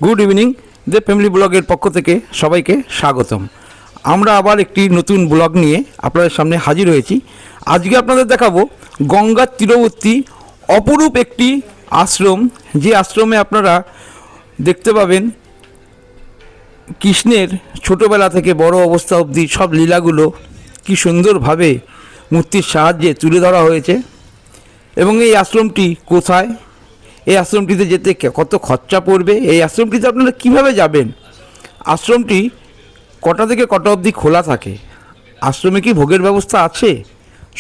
Good evening, দে family ব্লগের পক্ষ থেকে সবাইকে স্বাগতম। আমরা আবার একটি নতুন ব্লগ নিয়ে আপনাদের সামনে হাজির হয়েছি। আজকে আপনাদের দেখাবো গঙ্গার তীরবর্তী অপরূপ একটি আশ্রম, যে আশ্রমে আপনারা দেখতে পাবেন কৃষ্ণের ছোটোবেলা থেকে বড় অবস্থা অবধি সব লীলাগুলো কি সুন্দরভাবে মূর্তির সাহায্যে তুলে ধরা হয়েছে। এবং এই আশ্রমটি কোথায়, এই আশ্রমটিতে যেতে কত খরচা পড়বে, এই আশ্রমটিতে আপনারা কীভাবে যাবেন, আশ্রমটি কটা থেকে কটা অবধি খোলা থাকে, আশ্রমে কি ভোগের ব্যবস্থা আছে,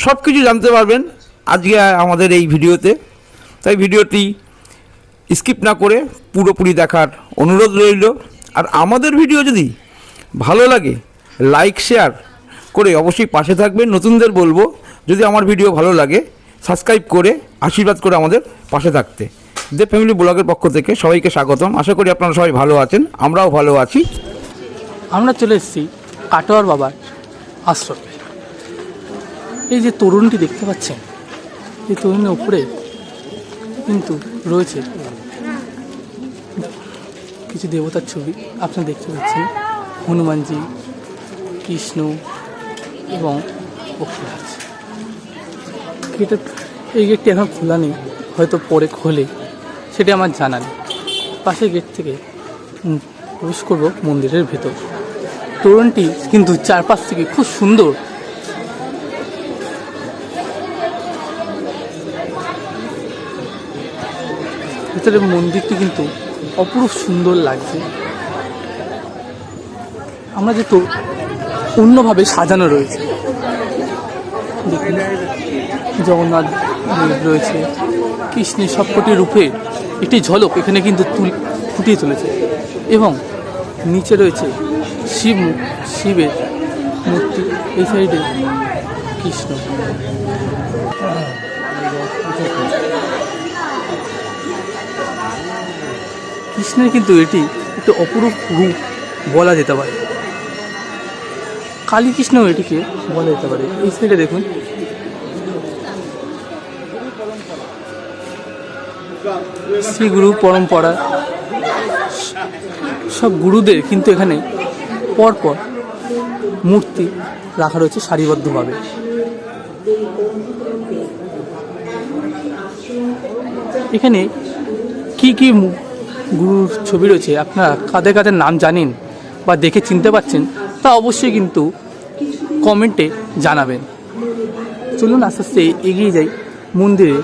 সব কিছু জানতে পারবেন আজকে আমাদের এই ভিডিওতে। তাই ভিডিওটি স্কিপ না করে পুরোপুরি দেখার অনুরোধ রইল। আর আমাদের ভিডিও যদি ভালো লাগে লাইক শেয়ার করে অবশ্যই পাশে থাকবেন। নতুনদের বলবো যদি আমার ভিডিও ভালো লাগে সাবস্ক্রাইব করে আশীর্বাদ করে আমাদের পাশে থাকতে। দে ফ্যামিলি ব্লগের পক্ষ থেকে সবাইকে স্বাগতম। আশা করি আপনারা সবাই ভালো আছেন, আমরাও ভালো আছি। আমরা চলে এসেছি কাটোয়ার বাবার আশ্রমে। এই যে তরুণটি দেখতে পাচ্ছেন, এই তরুণের উপরে কিন্তু রয়েছে কিছু দেবতার ছবি। আপনারা দেখতে পাচ্ছেন হনুমানজি, কৃষ্ণ এবং পক্ষীরাজ। এই গেটটি এখন খোলা নেই, হয়তো পরে খোলে, সেটা আমার জানা নেই। পাশের গেট থেকে প্রবেশ করব মন্দিরের ভেতর। তোরণটি কিন্তু চারপাশ থেকে খুব সুন্দর। ভেতরে মন্দিরটি কিন্তু অপরূপ সুন্দর লাগছে। আমরা যে তো অন্যভাবে সাজানো রয়েছে, দেখুন জগন্নাথ রয়েছে, কৃষ্ণের সবকটি রূপে একটি ঝলক এখানে কিন্তু ফুটিয়ে তুলেছে। এবং নিচে রয়েছে শিবের মূর্তি, এই সাইডে কৃষ্ণ। কৃষ্ণের কিন্তু এটি একটি অপরূপ রূপ বলা যেতে পারে, কালী কৃষ্ণ এটিকে বলা যেতে পারে। এই সাইডে দেখুন শ্রী গুরু পরম্পরা, সব গুরুদের কিন্তু এখানে পরপর মূর্তি রাখা রয়েছে সারিবদ্ধভাবে। এখানে কি কি গুরুর ছবি রয়েছে, আপনারা কাদের কাদের নাম জানেন বা দেখে চিনতে পারছেন তা অবশ্যই কিন্তু কমেন্টে জানাবেন। চলুন আস্তে আস্তে এগিয়ে যাই মন্দিরে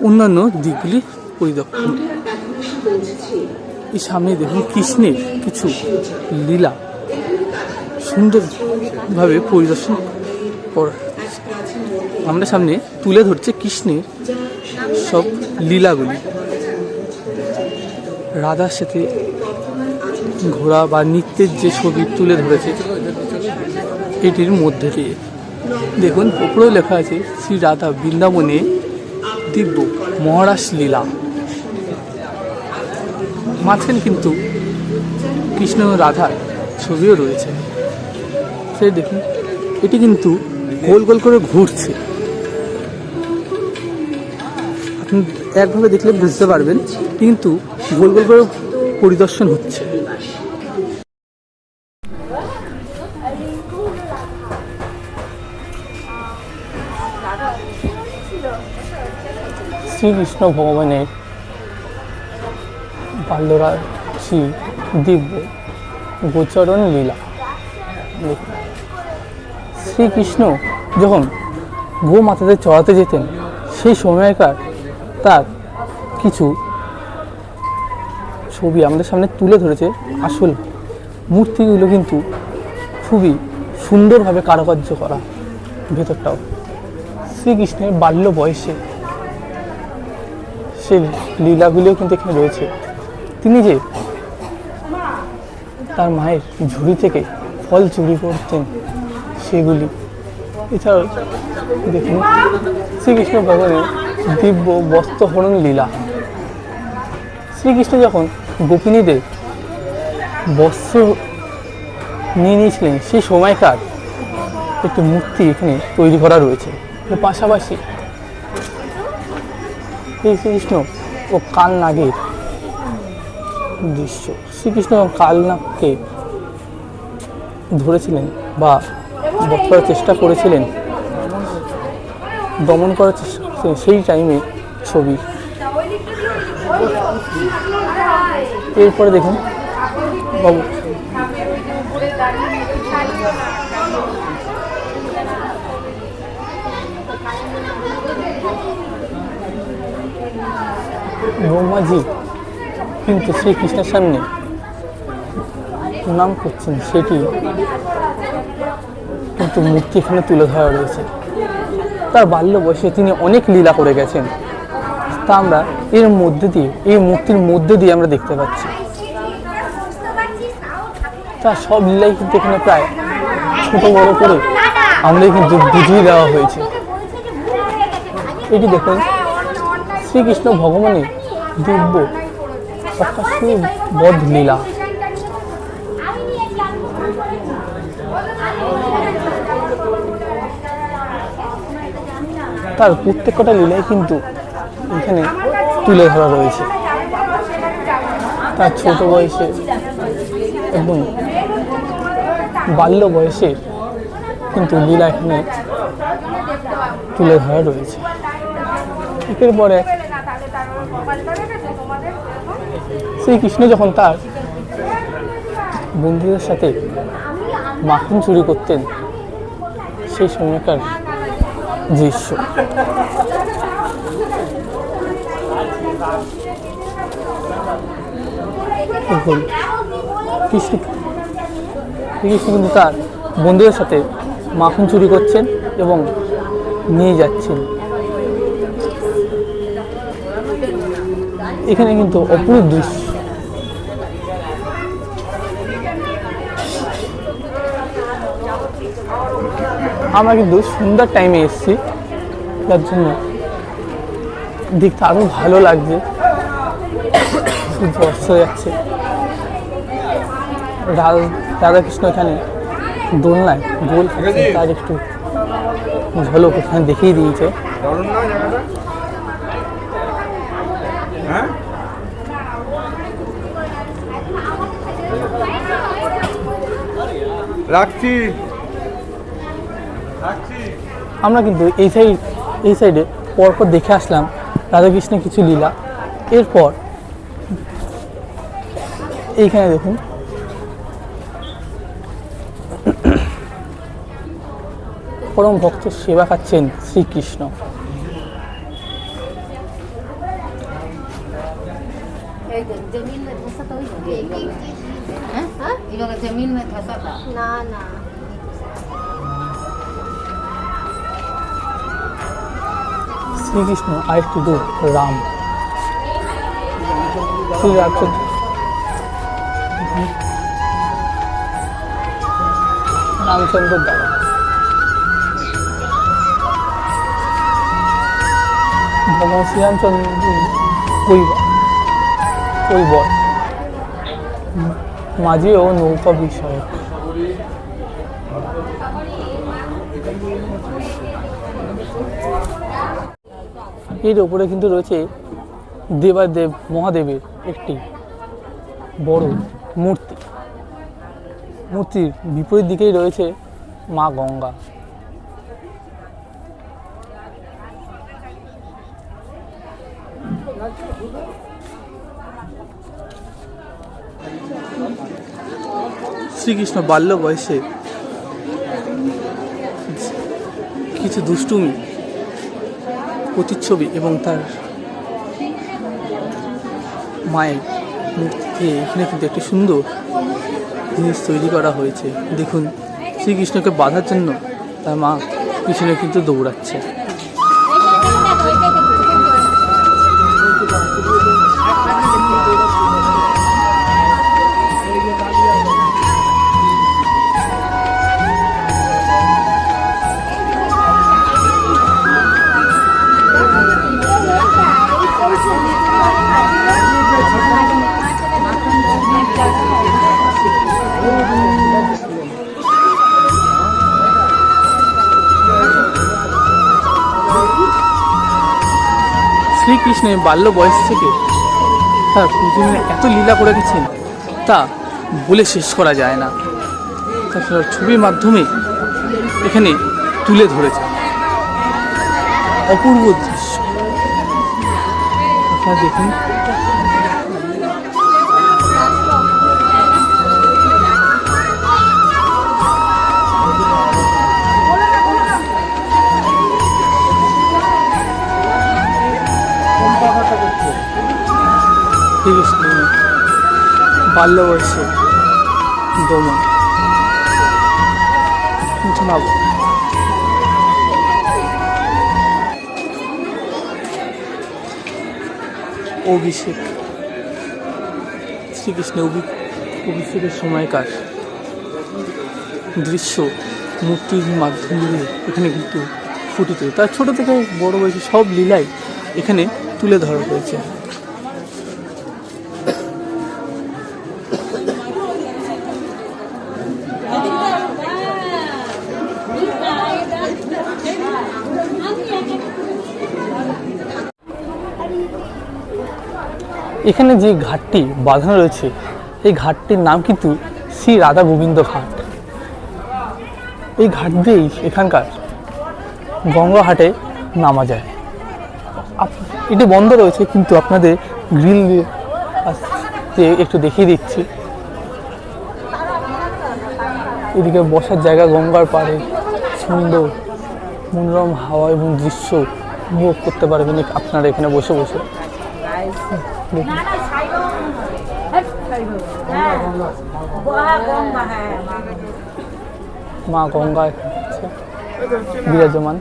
অন্যান্য দিকগুলি পরিদর্শন। এই সামনে দেখুন কৃষ্ণের কিছু লীলা সুন্দরভাবে পরিদর্শন করা। আমরা সামনে তুলে ধরছে কৃষ্ণের সব লীলাগুলি, রাধার সাথে ঘোড়া বা নৃত্যের যে ছবি তুলে ধরেছে এটির মধ্যে দিয়ে। দেখুন উপরেও লেখা আছে শ্রী রাধা বৃন্দাবনে দিব্য মহারাস লীলা। মাঝখানে কিন্তু কৃষ্ণ ও রাধার ছবিও রয়েছে। সেই দেখুন এটি কিন্তু গোল গোল করে ঘুরছে। আপনি একভাবে দেখলে বুঝতে পারবেন কিন্তু গোল গোল করে পরিদর্শন হচ্ছে। শ্রীকৃষ্ণ ভগবানের বাল্যরাশি দিব্য গোচরণ লীলা। শ্রীকৃষ্ণ যখন গোমাতাদের চড়াতে যেতেন সেই সময়কার তার কিছু ছবি আমাদের সামনে তুলে ধরেছে। আসল মূর্তিগুলো কিন্তু খুবই সুন্দরভাবে কারুকার্য করা। ভেতরটাও শ্রীকৃষ্ণের বাল্য বয়সে সেই লীলাগুলিও কিন্তু এখানে রয়েছে। তিনি যে তার মায়ের ঝুড়ি থেকে ফল চুরি করতেন সেগুলি। এছাড়াও দেখুন শ্রীকৃষ্ণ ভগবানের দিব্য বস্ত্রহরণ লীলা। শ্রীকৃষ্ণ যখন গোপিনীদের বস্ত্র নিয়ে নিয়েছিলেন সেই সময়কার একটি মূর্তি এখানে তৈরি করা রয়েছে। এর পাশাপাশি এই শ্রীকৃষ্ণ ও কাল নাগের দৃশ্য। শ্রীকৃষ্ণ কালনাগকে ধরেছিলেন বা বধ করার চেষ্টা করেছিলেন, দমন করার চেষ্টা করেছিলেন, সেই টাইমে ছবি। এরপরে দেখুন বাবু ব্রহ্মাজি কিন্তু শ্রীকৃষ্ণের সামনে প্রণাম করছেন, সেটি কিন্তু মূর্তি এখানে তুলে ধরা রয়েছে। তার বাল্য বয়সে তিনি অনেক লীলা করে গেছেন, তা আমরা এর মধ্যে দিয়ে, এই মূর্তির মধ্যে দিয়ে আমরা দেখতে পাচ্ছি। তার সব লীলাই কিন্তু এখানে প্রায় ছোট বড় করে আমরা কিন্তু বুঝিয়ে দেওয়া হয়েছে। এটি দেখুন শ্রীকৃষ্ণ ভগবানের দিব্য অকাশুর বধ লীলা। তার প্রত্যেকটা লীলাই কিন্তু এখানে তুলে ধরা রয়েছে। তার ছোট বয়সে এবং বাল্য বয়সে কিন্তু লীলা এখানে তুলে ধরা রয়েছে। এর পরে শ্রীকৃষ্ণ যখন তার বন্ধুদের সাথে মাখন চুরি করতেন, সেই সময়কার দৃশ্য। দেখুন কৃষ্ণ কিন্তু তার বন্ধুদের সাথে মাখন চুরি করছেন এবং নিয়ে যাচ্ছেন। এখানে কিন্তু অপূর্ব দৃশ্য। আমরা কিন্তু সন্ধ্যার টাইমে এসেছি, যার জন্য দেখতে আরো ভালো লাগছে। সূর্য অস্ত যাচ্ছে, রাধাকৃষ্ণ এখানে দোলনায় দোল খাচ্ছে, তার একটু ঝলক এখানে দেখিয়ে দিয়েছে। আমরা কিন্তু এই সাইডে পরপর দেখে আসলাম রাধাকৃষ্ণের কিছু লীলা। এরপর এইখানে দেখুন পরম ভক্ত সেবা খাচ্ছেন শ্রীকৃষ্ণ। শ্রীকৃষ্ণ আরেকটি দূর রাম, শ্রী রামচন্দ্র রামচন্দ্রের দ্বারা ভগবান শ্রীরামচন্দ্র ওই বর মাঝি ও নৌকা বিষয়ক। এর ওপরে কিন্তু রয়েছে দেবাদেব মহাদেবের একটি বড় মূর্তি। মূর্তির বিপরীত দিকেই রয়েছে মা গঙ্গা। শ্রীকৃষ্ণ বাল্য বয়সে কিছু দুষ্টুমি প্রতিচ্ছবি এবং তার মায়ের মূর্তি এখানে কিন্তু একটি সুন্দর জিনিস তৈরি করা হয়েছে। দেখুন শ্রীকৃষ্ণকে বাঁধার জন্য তার মা পিছনে কিন্তু দৌড়াচ্ছে। শ্রীকৃষ্ণের বাল্য বয়স থেকে তার জীবনে এত লীলা করে গেছেন তা বলে শেষ করা যায় না। তাছাড়া ছবির মাধ্যমে এখানে তুলে ধরেছে অপূর্ব দৃশ্য। আপনারা দেখুন, শ্রীকৃষ্ণ বাল্য বয়সে দমন শোনাব। অভিষেক, শ্রীকৃষ্ণের অভিষেকের সময়কার দৃশ্য মূর্তির মাধ্যমে এখানে কিন্তু ফুটিত। তার ছোট থেকে বড় বয়সে সব লীলাই এখানে তুলে ধরা হয়েছে। এখানে যে ঘাটটি বাঁধানো রয়েছে এই ঘাটটির নাম কিন্তু শ্রী রাধা গোবিন্দ ঘাট। এই ঘাট দিয়েই এখানকার গঙ্গাঘাটে নামা যায়। এটি বন্ধ রয়েছে, কিন্তু আপনাদের গ্রিল দিয়ে একটু দেখিয়ে দিচ্ছি। এদিকে বসার জায়গা, গঙ্গার পাড়ে সুন্দর মনোরম হাওয়া এবং দৃশ্য উপভোগ করতে পারবেন আপনারা এখানে বসে বসে। মা গঙ্গা বিরাজমান।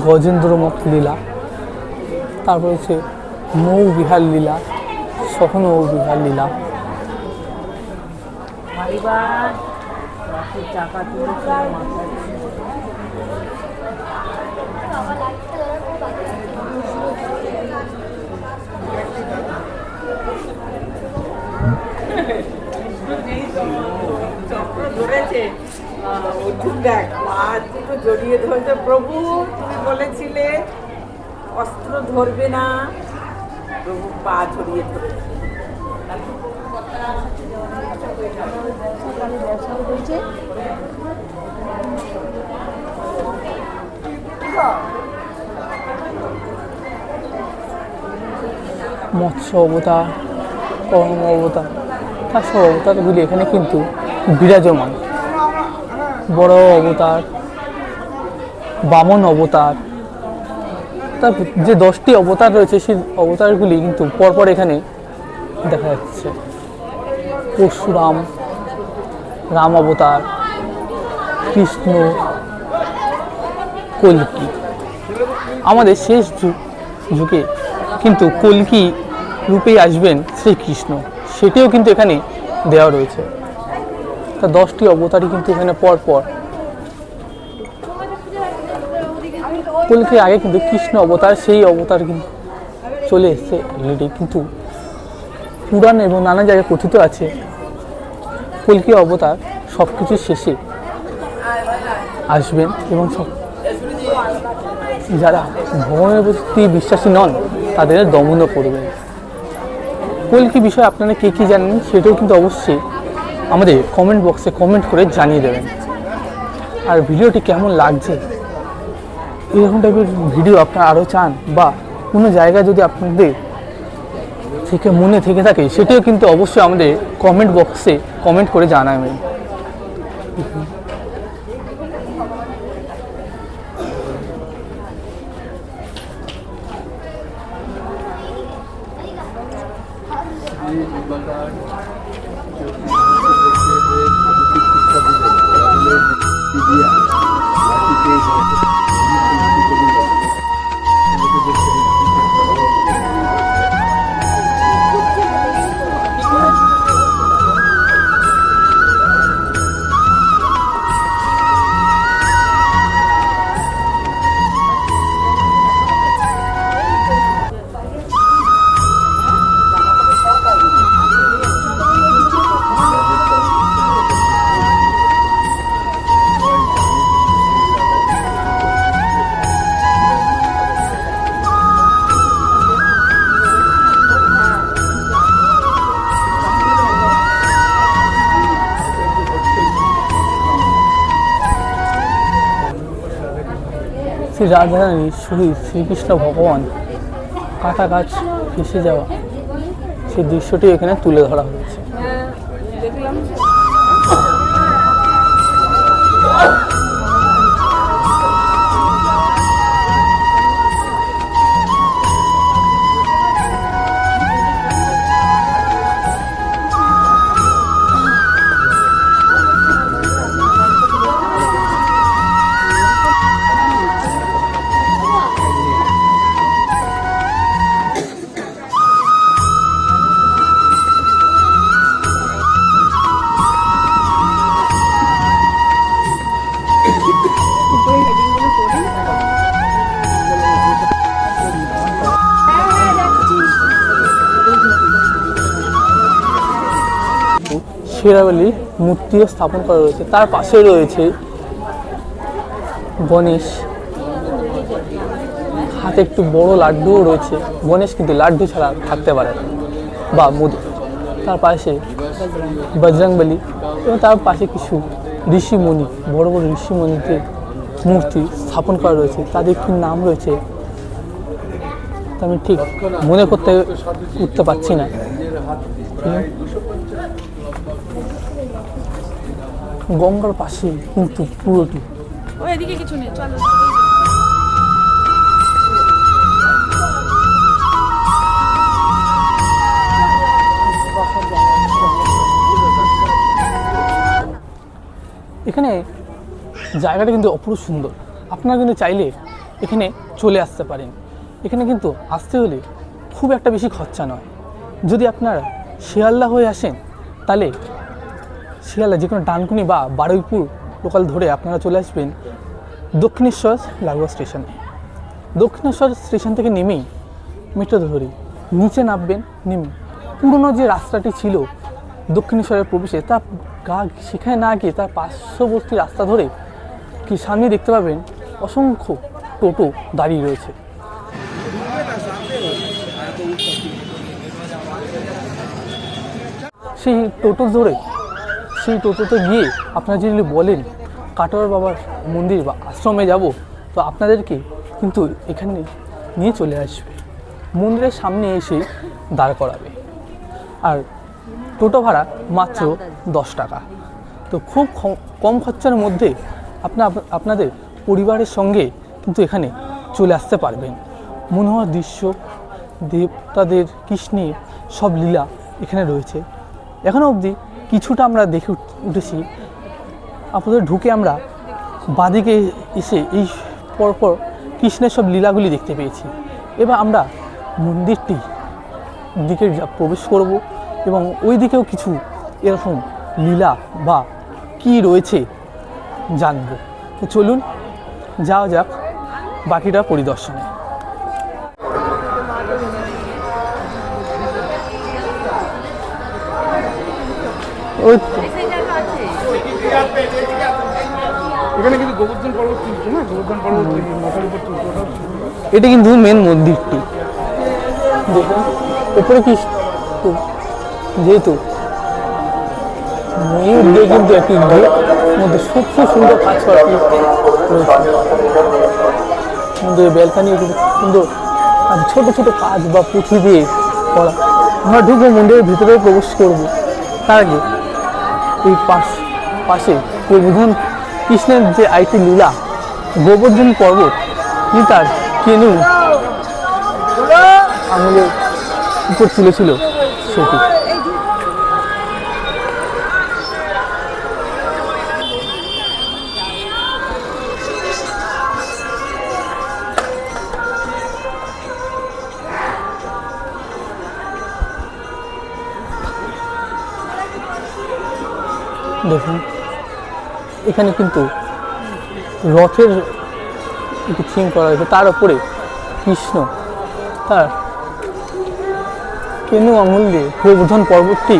গজেন্দ্রমঠ লীলা, তারপর হচ্ছে নৌ বিহার লীলা, সহনৌ বিহার লীলা। জড়িয়ে ধরতে, প্রভু তুমি বলেছিলে অস্ত্র ধরবে না, প্রভু পা জড়িয়ে ধরেছে। মৎস্য অবতার, কর্ম অবতার, তার সব অবতারগুলি এখানে কিন্তু বিরাজমান। বড় অবতার, বামন অবতার, তার যে 10টি অবতার রয়েছে সেই অবতারগুলি কিন্তু পরপর এখানে দেখা যাচ্ছে। পরশুরাম, রাম অবতার, কৃষ্ণ, কল্কি। আমাদের শেষ যুগে কিন্তু কল্কি রূপেই আসবেন শ্রীকৃষ্ণ, সেটিও কিন্তু এখানে দেওয়া রয়েছে। তা 10টি অবতারই কিন্তু এখানে পরপর। কল্কির আগে কিন্তু কৃষ্ণ অবতার, সেই অবতার কিন্তু চলে এসছে অলরেডি, কিন্তু পুরাণ এবং নানা জায়গায় কথিত আছে কল্কি অবতার সব কিছুর শেষে আসবেন এবং সব যারা ভগবানের প্রতি বিশ্বাসী নন তাদের দমনও করবেন। কল্কি বিষয়ে আপনারা কে কী জানেন সেটাও কিন্তু অবশ্যই আমাদের কমেন্ট বক্সে কমেন্ট করে জানিয়ে দেবেন। আর ভিডিওটি কেমন লাগছে, এরকম টাইপের ভিডিও আপনারা আরও চান, বা কোনো জায়গায় যদি আপনাদের থেকে মনে থেকে থাকে সেটিও কিন্তু অবশ্যই আমাদের কমেন্ট বক্সে কমেন্ট করে জানাবেন। শ্রী রাধারানীর শহীদ শ্রীকৃষ্ণ ভগবান কাটা গাছ ফেসে যাওয়া সেই দৃশ্যটি এখানে তুলে ধরা হয়েছে। দেখলাম শেরাওয়ালি মূর্তিও স্থাপন করা রয়েছে। তার পাশে রয়েছে গণেশ, হাতে একটু বড় লাড্ডুও রয়েছে। গণেশ কিন্তু লাড্ডু ছাড়া থাকতে পারে না, বা মোদক। তার পাশে বজরংবলী এবং তার পাশে কিছু ঋষিমণি, বড় বড় ঋষিমণিদের মূর্তি স্থাপন করা রয়েছে। তাদের কি নাম রয়েছে তা আমি ঠিক মনে করতে উঠতে পারছি না। গঙ্গার পাশে কিন্তু পুরোটি এদিকে কিছু নেই, চলো। এখানে জায়গাটা কিন্তু অপূর্ব সুন্দর। আপনারা কিন্তু চাইলে এখানে চলে আসতে পারেন। এখানে কিন্তু আসতে হলে খুব একটা বেশি খরচা নয়। যদি আপনারা শিয়ালদা হয়ে আসেন তাহলে শিয়ালদা যে কোনো ডানকুনি বা বারুইপুর লোকাল ধরে আপনারা চলে আসবেন দক্ষিণেশ্বর লাগোয়া স্টেশনে। দক্ষিণেশ্বর স্টেশন থেকে নেমেই মেট্রো ধরে নিচে নামবেন। নেমে পুরনো যে রাস্তাটি ছিল দক্ষিণেশ্বরের প্রবেশে, তার সেখানে না গিয়ে তার পার্শ্ববর্তী রাস্তা ধরে কি সামনে দেখতে পাবেন অসংখ্য টোটো দাঁড়িয়ে রয়েছে। সেই টোটোতে গিয়ে আপনারা যদি বলেন কাটোয়ার বাবার মন্দির বা আশ্রমে যাব, তো আপনাদেরকে কিন্তু এখানে নিয়ে চলে আসবে, মন্দিরের সামনে এসে দাঁড় করাবে। আর টোটো ভাড়া মাত্র 10 টাকা। তো খুব কম খরচার মধ্যে আপনাদের পরিবারের সঙ্গে কিন্তু এখানে চলে আসতে পারবেন। মনোহর দৃশ্য, দেবতাদের, কৃষ্ণের সব লীলা এখানে রয়েছে। এখনও অবধি কিছুটা আমরা দেখে উঠেছি। আপনাদের ঢুকে আমরা বাদিকে এসে এই পরপর কৃষ্ণের সব লীলাগুলি দেখতে পেয়েছি। এবার আমরা মন্দিরটি দিকে প্রবেশ করব এবং ওই দিকেও কিছু এরকম লীলা বা কি রয়েছে জানব। তো চলুন যাওয়া যাক বাকিটা পরিদর্শনে। ওই এখানে কিন্তু গোবর্ধন পর্বত তুলছে না, গোবর্ধন পর্বত মাথার উপর তুলছে। এটা কিন্তু মেন মন্দিরটি। দেখুন উপরে কি যেহেতু ময়ূর দিয়ে কিন্তু একটি মধ্যে খুব সুন্দর কাজ করা রয়েছে। ব্যালকানি সুন্দর ছোট ছোট কাজ বা পুঁথি দিয়ে করা। আমরা ঢুকবো, মন্দিরের ভিতরে প্রবেশ করব। তার আগে এই পাশে গোবর্ধন কৃষ্ণের যে আইটি লীলা গোবর্ধন পর্বত, কি তার কেনু আঙুলের উপর তুলেছিল সেটি। দেখুন এখানে কিন্তু রথের একটি থিম করা হয়েছে। তার উপরে কৃষ্ণ তার কেনু আঙুল দিয়ে গোবর্ধন পর্বতটি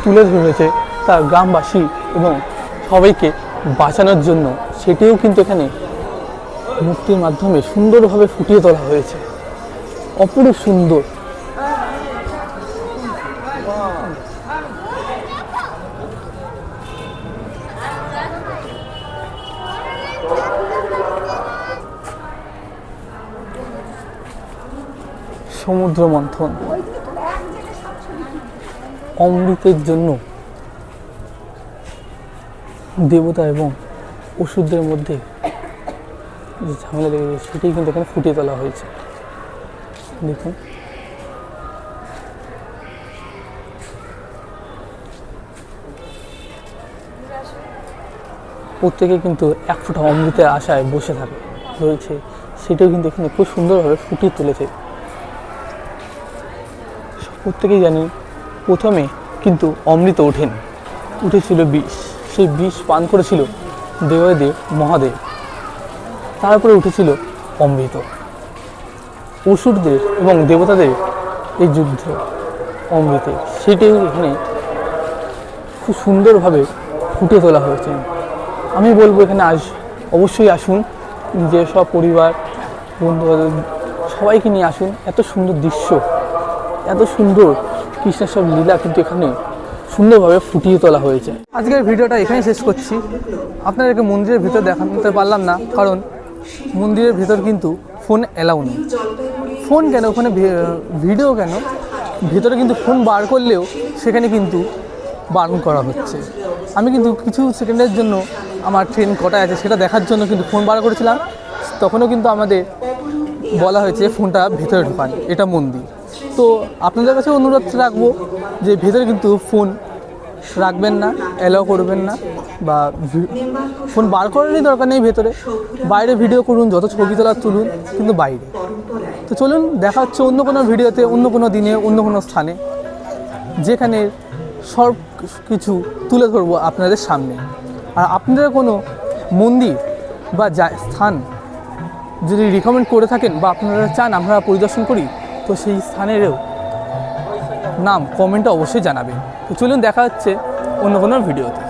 তুলে ধরেছে তার গ্রামবাসী এবং সবাইকে বাঁচানোর জন্য। সেটিও কিন্তু এখানে মূর্তির মাধ্যমে সুন্দরভাবে ফুটিয়ে তোলা হয়েছে। অপরূপ সুন্দর। সমুদ্র মন্থন, অমৃতের জন্য দেবতা এবং অসুরদের মধ্যে যে ঝামেলা লেগে সেটাই কিন্তু এখানে ফুটিয়ে তোলা হয়েছে। দেখুন প্রত্যেকে কিন্তু এক ফোঁটা অমৃতের আশায় বসে থাকে রয়েছে, সেটাও কিন্তু এখানে খুব সুন্দরভাবে ফুটিয়ে তুলেছে। প্রত্যেকেই জানি প্রথমে কিন্তু অমৃত ওঠেন, উঠেছিল বিষ, সেই বিষ পান করেছিল দেবাদেব মহাদেব, তারপরে উঠেছিল অমৃত। অসুরদের এবং দেবতাদের এই যুদ্ধ অমৃতে, সেটাই এখানে খুব সুন্দরভাবে ফুটিয়ে তোলা হয়েছে। আমি বলবো এখানে অবশ্যই আসুন, নিজের সব পরিবার বন্ধু বান্ধব সবাইকে নিয়ে আসুন। এত সুন্দর দৃশ্য, এত সুন্দর কৃষ্ণের সব লীলা কিন্তু এখানে সুন্দরভাবে ফুটিয়ে তোলা হয়েছে। আজকের ভিডিওটা এখানে শেষ করছি। আপনাদেরকে মন্দিরের ভিতর দেখাতে পারলাম না, কারণ মন্দিরের ভিতর কিন্তু ফোন অ্যালাউ নেই। ফোন কেন, ওখানে ভিডিও কেন, ভিতরে কিন্তু ফোন বার করলেও সেখানে কিন্তু বারণ করা হচ্ছে। আমি কিন্তু কিছু সেকেন্ডের জন্য আমার ট্রেন কটায় আছে সেটা দেখার জন্য কিন্তু ফোন বার করেছিলাম, তখনও কিন্তু আমাদের বলা হয়েছে ফোনটা ভেতরে ঢোকান, এটা মন্দির। তো আপনাদের কাছে অনুরোধ রাখবো যে ভেতরে কিন্তু ফোন রাখবেন না, অ্যালাউ করবেন না, বা ফোন বার করারই দরকার নেই ভেতরে, বাইরে ভিডিও করুন, যত ছবি তোলার তুলুন, কিন্তু বাইরে। তো চলুন, দেখা হচ্ছে অন্য কোনো ভিডিওতে, অন্য কোনো দিনে, অন্য কোনো স্থানে, যেখানে সব কিছু তুলে ধরবো আপনাদের সামনে। আর আপনাদের কোনো মন্দির বা স্থান যদি রিকমেন্ড করে থাকেন বা আপনারা চান আমরা পরিদর্শন করি, তো সেই স্থানেরও নাম কমেন্টে অবশ্যই জানাবেন। তো চলুন, দেখা হচ্ছে অন্য কোনো ভিডিওতে।